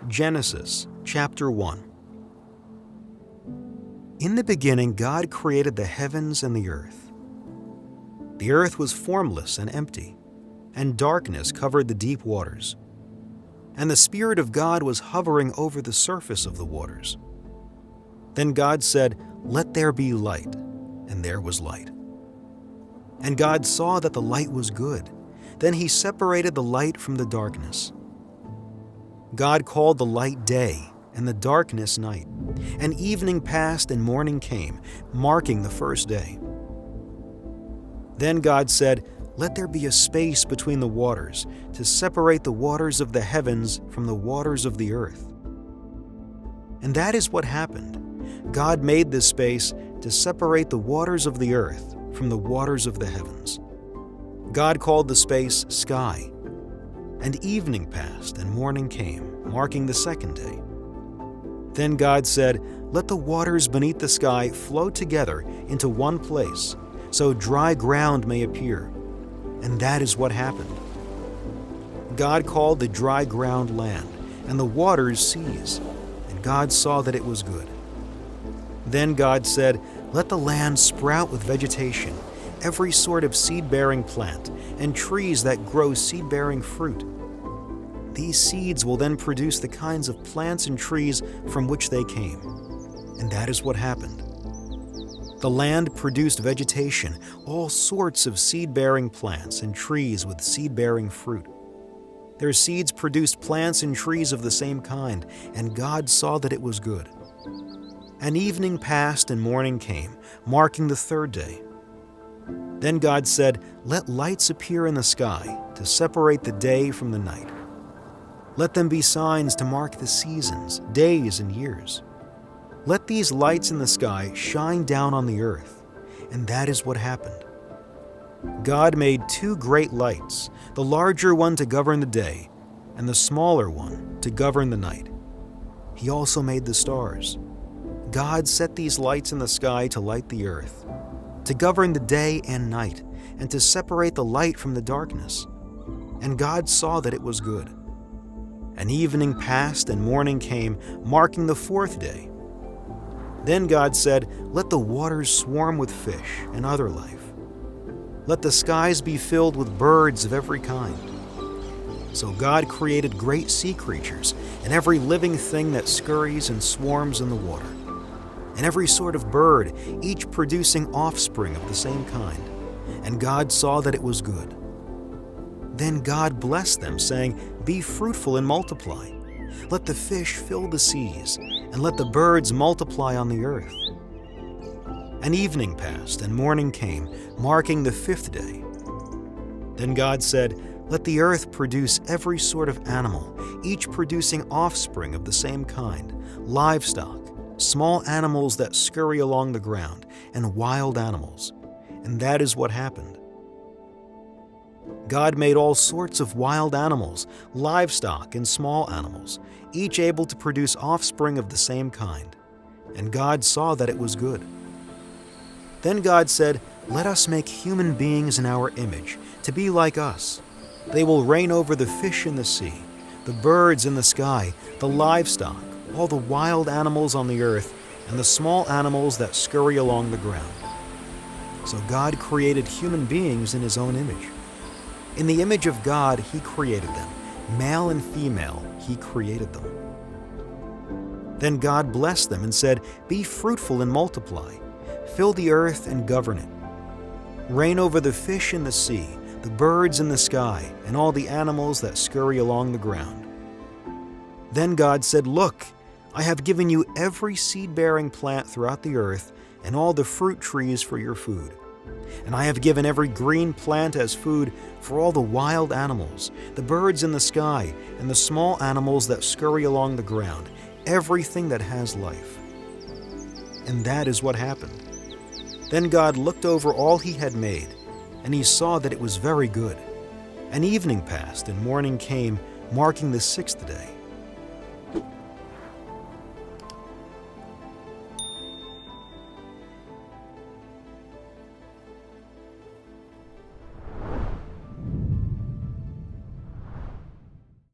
Genesis chapter 1. In the beginning, God created the heavens and the earth. The earth was formless and empty, and darkness covered the deep waters. And the Spirit of God was hovering over the surface of the waters. Then God said, "Let there be light," and there was light. And God saw that the light was good. Then He separated the light from the darkness. God called the light day, and the darkness night. And evening passed and morning came, marking the first day. Then God said, "Let there be a space between the waters, to separate the waters of the heavens from the waters of the earth." And that is what happened. God made this space to separate the waters of the earth from the waters of the heavens. God called the space sky. And evening passed and morning came, marking the second day. Then God said, "Let the waters beneath the sky flow together into one place, so dry ground may appear." And that is what happened. God called the dry ground land, and the waters seas, and God saw that it was good. Then God said, "Let the land sprout with vegetation, every sort of seed-bearing plant, and trees that grow seed-bearing fruit. These seeds will then produce the kinds of plants and trees from which they came." And that is what happened. The land produced vegetation, all sorts of seed-bearing plants and trees with seed-bearing fruit. Their seeds produced plants and trees of the same kind, and God saw that it was good. And evening passed and morning came, marking the third day. Then God said, "Let lights appear in the sky to separate the day from the night. Let them be signs to mark the seasons, days, and years. Let these lights in the sky shine down on the earth." And that is what happened. God made two great lights, the larger one to govern the day, and the smaller one to govern the night. He also made the stars. God set these lights in the sky to light the earth, to govern the day and night, and to separate the light from the darkness. And God saw that it was good. And evening passed and morning came, marking the fourth day. Then God said, "Let the waters swarm with fish and other life. Let the skies be filled with birds of every kind." So God created great sea creatures and every living thing that scurries and swarms in the water, and every sort of bird, each producing offspring of the same kind. And God saw that it was good. Then God blessed them, saying, "Be fruitful and multiply. Let the fish fill the seas, and let the birds multiply on the earth." And evening passed and morning came, marking the fifth day. Then God said, "Let the earth produce every sort of animal, each producing offspring of the same kind, livestock, small animals that scurry along the ground, and wild animals." And that is what happened. God made all sorts of wild animals, livestock, and small animals, each able to produce offspring of the same kind. And God saw that it was good. Then God said, "Let us make human beings in our image, to be like us. They will reign over the fish in the sea, the birds in the sky, the livestock, all the wild animals on the earth, and the small animals that scurry along the ground." So God created human beings in His own image. In the image of God, He created them. Male and female, He created them. Then God blessed them and said, "Be fruitful and multiply. Fill the earth and govern it. Reign over the fish in the sea, the birds in the sky, and all the animals that scurry along the ground." Then God said, "Look, I have given you every seed-bearing plant throughout the earth, and all the fruit trees for your food. And I have given every green plant as food for all the wild animals, the birds in the sky, and the small animals that scurry along the ground, everything that has life." And that is what happened. Then God looked over all He had made, and He saw that it was very good. And evening passed and morning came, marking the sixth day.